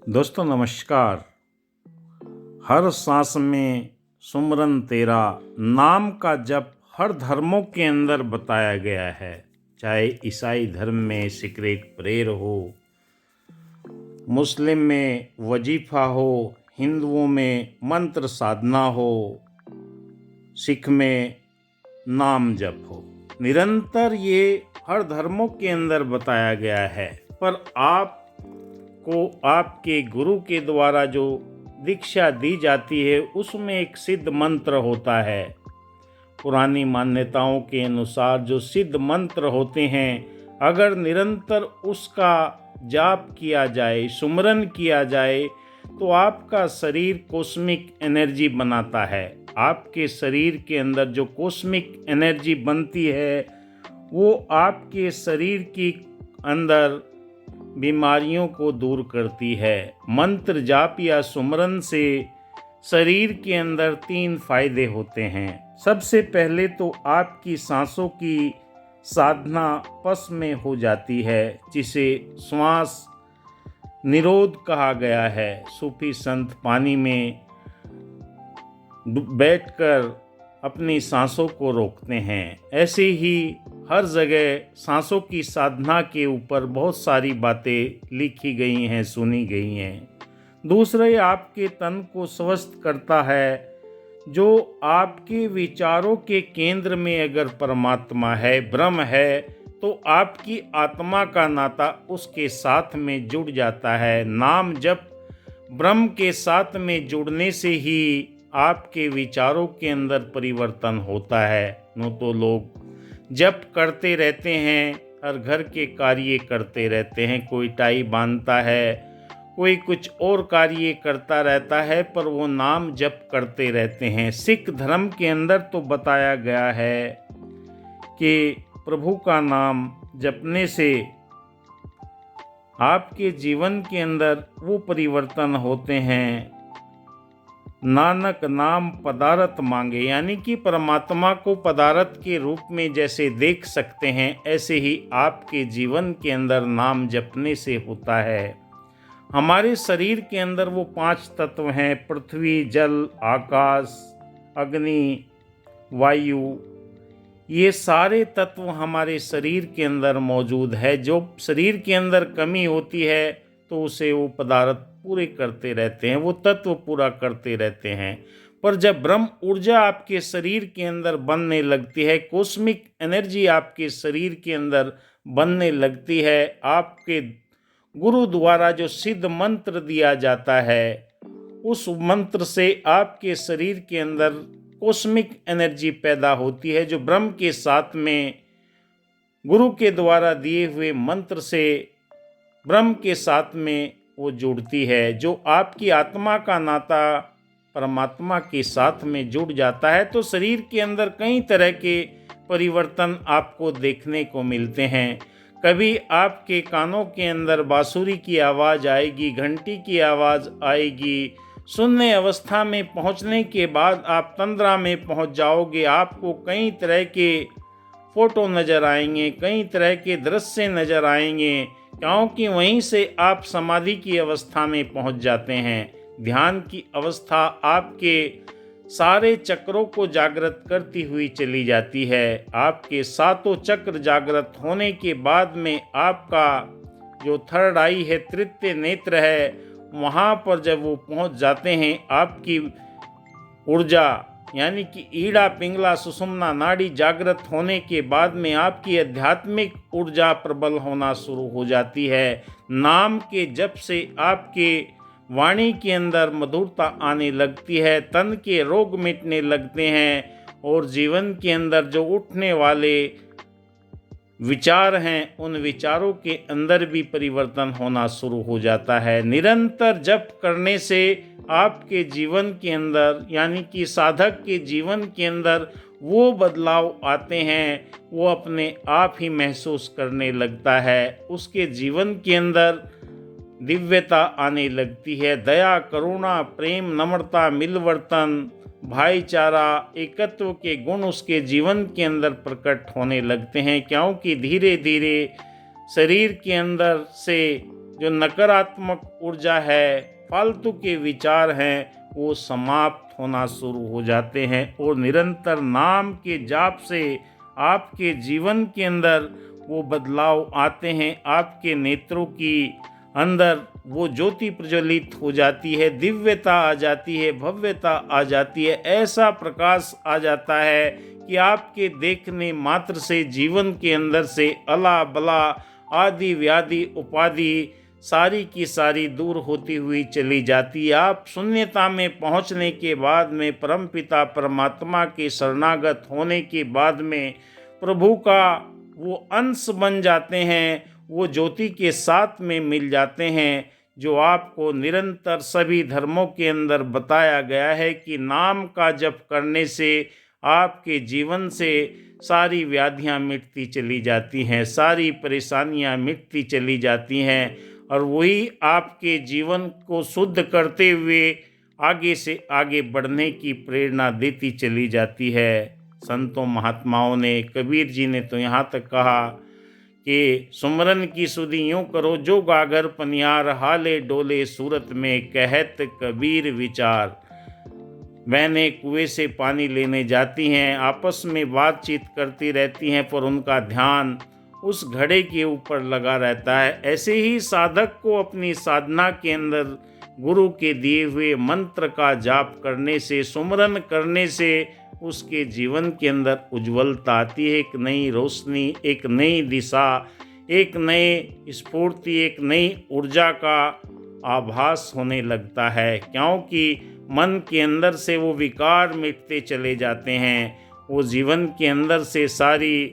दोस्तों नमस्कार। हर सांस में सुमरन तेरा नाम का जप हर धर्मों के अंदर बताया गया है। चाहे ईसाई धर्म में सीक्रेट प्रेयर हो, मुस्लिम में वजीफा हो, हिंदुओं में मंत्र साधना हो, सिख में नाम जप हो, निरंतर ये हर धर्मों के अंदर बताया गया है। पर आपको आपके गुरु के द्वारा जो दीक्षा दी जाती है उसमें एक सिद्ध मंत्र होता है। पुरानी मान्यताओं के अनुसार जो सिद्ध मंत्र होते हैं, अगर निरंतर उसका जाप किया जाए, सुमरन किया जाए, तो आपका शरीर कॉस्मिक एनर्जी बनाता है। आपके शरीर के अंदर जो कॉस्मिक एनर्जी बनती है वो आपके शरीर की अंदर बीमारियों को दूर करती है। मंत्र जाप या सुमरन से शरीर के अंदर 3 फायदे होते हैं। सबसे पहले तो आपकी सांसों की साधना पस में हो जाती है, जिसे श्वास निरोध कहा गया है। सूफी संत पानी में बैठकर अपनी सांसों को रोकते हैं। ऐसे ही हर जगह सांसों की साधना के ऊपर बहुत सारी बातें लिखी गई हैं, सुनी गई हैं। दूसरे, आपके तन को स्वस्थ करता है। जो आपके विचारों के केंद्र में अगर परमात्मा है, ब्रह्म है, तो आपकी आत्मा का नाता उसके साथ में जुड़ जाता है। नाम जप ब्रह्म के साथ में जुड़ने से ही आपके विचारों के अंदर परिवर्तन होता है। न तो लोग जप करते रहते हैं, हर घर के कार्य करते रहते हैं, कोई टाई बांधता है, कोई कुछ और कार्य करता रहता है, पर वो नाम जप करते रहते हैं। सिख धर्म के अंदर तो बताया गया है कि प्रभु का नाम जपने से आपके जीवन के अंदर वो परिवर्तन होते हैं। नानक नाम पदारथ मांगे, यानी कि परमात्मा को पदारथ के रूप में जैसे देख सकते हैं, ऐसे ही आपके जीवन के अंदर नाम जपने से होता है। हमारे शरीर के अंदर वो 5 तत्व हैं: पृथ्वी, जल, आकाश, अग्नि, वायु। ये सारे तत्व हमारे शरीर के अंदर मौजूद है। जो शरीर के अंदर कमी होती है तो उसे वो पदार्थ पूरे करते रहते हैं, वो तत्व पूरा करते रहते हैं। पर जब ब्रह्म ऊर्जा आपके शरीर के अंदर बनने लगती है, कॉस्मिक एनर्जी आपके शरीर के अंदर बनने लगती है, आपके गुरु द्वारा जो सिद्ध मंत्र दिया जाता है, उस मंत्र से आपके शरीर के अंदर कॉस्मिक एनर्जी पैदा होती है, जो ब्रह्म के साथ में गुरु के द्वारा दिए हुए मंत्र से ब्रह्म के साथ में वो जुड़ती है। जो आपकी आत्मा का नाता परमात्मा के साथ में जुड़ जाता है, तो शरीर के अंदर कई तरह के परिवर्तन आपको देखने को मिलते हैं। कभी आपके कानों के अंदर बांसुरी की आवाज़ आएगी, घंटी की आवाज़ आएगी। शून्य अवस्था में पहुंचने के बाद आप तंद्रा में पहुंच जाओगे। आपको कई तरह के फोटो नज़र आएंगे, कई तरह के दृश्य नज़र आएंगे, क्योंकि वहीं से आप समाधि की अवस्था में पहुंच जाते हैं। ध्यान की अवस्था आपके सारे चक्रों को जागृत करती हुई चली जाती है। आपके 7 चक्र जागृत होने के बाद में आपका जो थर्ड आई है, तृतीय नेत्र है, वहाँ पर जब वो पहुँच जाते हैं, आपकी ऊर्जा यानी कि ईड़ा, पिंगला, सुषुम्ना नाड़ी जागृत होने के बाद में आपकी आध्यात्मिक ऊर्जा प्रबल होना शुरू हो जाती है। नाम के जप से आपके वाणी के अंदर मधुरता आने लगती है, तन के रोग मिटने लगते हैं, और जीवन के अंदर जो उठने वाले विचार हैं, उन विचारों के अंदर भी परिवर्तन होना शुरू हो जाता है। निरंतर जप करने से आपके जीवन के अंदर, यानी कि साधक के जीवन के अंदर वो बदलाव आते हैं, वो अपने आप ही महसूस करने लगता है। उसके जीवन के अंदर दिव्यता आने लगती है। दया, करुणा, प्रेम, नम्रता, मिलवर्तन, भाईचारा, एकत्व के गुण उसके जीवन के अंदर प्रकट होने लगते हैं, क्योंकि धीरे धीरे शरीर के अंदर से जो नकारात्मक ऊर्जा है, फालतू के विचार हैं, वो समाप्त होना शुरू हो जाते हैं और निरंतर नाम के जाप से आपके जीवन के अंदर वो बदलाव आते हैं। आपके नेत्रों की अंदर वो ज्योति प्रज्वलित हो जाती है, दिव्यता आ जाती है, भव्यता आ जाती है, ऐसा प्रकाश आ जाता है कि आपके देखने मात्र से जीवन के अंदर से अला बला आदि व्याधि उपाधि सारी की सारी दूर होती हुई चली जाती है। आप शून्यता में पहुंचने के बाद में, परमपिता परमात्मा के शरणागत होने के बाद में प्रभु का वो अंश बन जाते हैं, वो ज्योति के साथ में मिल जाते हैं, जो आपको निरंतर सभी धर्मों के अंदर बताया गया है कि नाम का जप करने से आपके जीवन से सारी व्याधियां मिटती चली जाती हैं, सारी परेशानियां मिटती चली जाती हैं और वही आपके जीवन को शुद्ध करते हुए आगे से आगे बढ़ने की प्रेरणा देती चली जाती है। संतों महात्माओं ने, कबीर जी ने तो यहाँ तक कहा कि सुमरन की सुधि यूँ करो जो गागर पनियार, हाले डोले सूरत में कहत कबीर विचार। बहनें कुएं से पानी लेने जाती हैं, आपस में बातचीत करती रहती हैं, पर उनका ध्यान उस घड़े के ऊपर लगा रहता है। ऐसे ही साधक को अपनी साधना के अंदर गुरु के दिए हुए मंत्र का जाप करने से, सुमरन करने से उसके जीवन के अंदर उज्ज्वलता आती है, एक नई रोशनी, एक नई दिशा, एक नई स्फूर्ति, एक नई ऊर्जा का आभास होने लगता है, क्योंकि मन के अंदर से वो विकार मिटते चले जाते हैं। वो जीवन के अंदर से सारी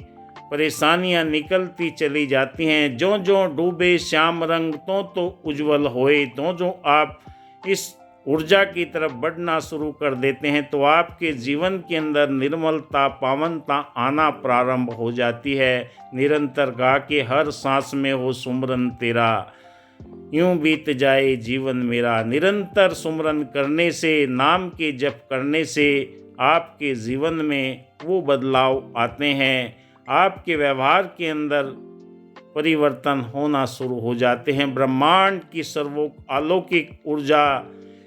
परेशानियां निकलती चली जाती हैं। जो जो डूबे श्याम रंग तो उज्जवल होए, जो आप इस ऊर्जा की तरफ बढ़ना शुरू कर देते हैं तो आपके जीवन के अंदर निर्मलता, पावनता आना प्रारंभ हो जाती है। निरंतर गा के हर सांस में हो सुमरन तेरा, यूं बीत जाए जीवन मेरा। निरंतर सुमरन करने से, नाम के जप करने से आपके जीवन में वो बदलाव आते हैं, आपके व्यवहार के अंदर परिवर्तन होना शुरू हो जाते हैं। ब्रह्मांड की अलौकिक ऊर्जा,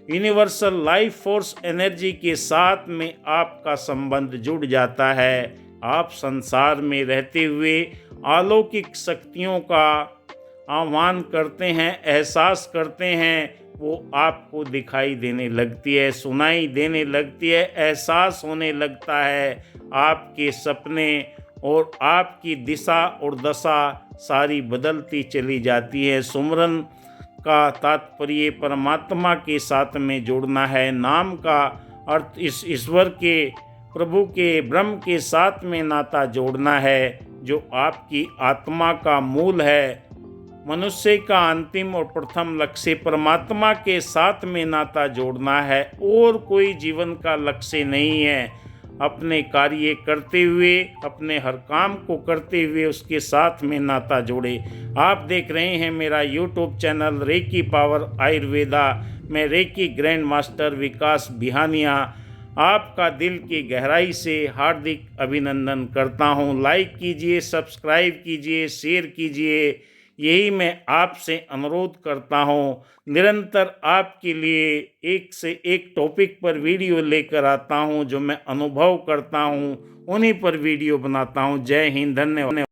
यूनिवर्सल लाइफ फोर्स एनर्जी के साथ में आपका संबंध जुड़ जाता है। आप संसार में रहते हुए अलौकिक शक्तियों का आह्वान करते हैं, एहसास करते हैं, वो आपको दिखाई देने लगती है, सुनाई देने लगती है, एहसास होने लगता है। आपके सपने और आपकी दिशा और दशा सारी बदलती चली जाती है। सुमरन का तात्पर्य परमात्मा के साथ में जोड़ना है। नाम का अर्थ इस ईश्वर के, प्रभु के, ब्रह्म के साथ में नाता जोड़ना है, जो आपकी आत्मा का मूल है। मनुष्य का अंतिम और प्रथम लक्ष्य परमात्मा के साथ में नाता जोड़ना है, और कोई जीवन का लक्ष्य नहीं है। अपने कार्य करते हुए, अपने हर काम को करते हुए उसके साथ में नाता जोड़े। आप देख रहे हैं मेरा YouTube channel Reiki power Ayurveda. मैं Reiki grand master Vikas Bihania आपका दिल की गहराई से हार्दिक अभिनंदन करता हूं। लाइक कीजिए, सब्सक्राइब कीजिए, शेयर कीजिए, यही मैं आपसे अनुरोध करता हूँ। निरंतर आपके लिए एक से एक टॉपिक पर वीडियो लेकर आता हूँ, जो मैं अनुभव करता हूँ उन्हीं पर वीडियो बनाता हूँ। जय हिंद, धन्यवाद।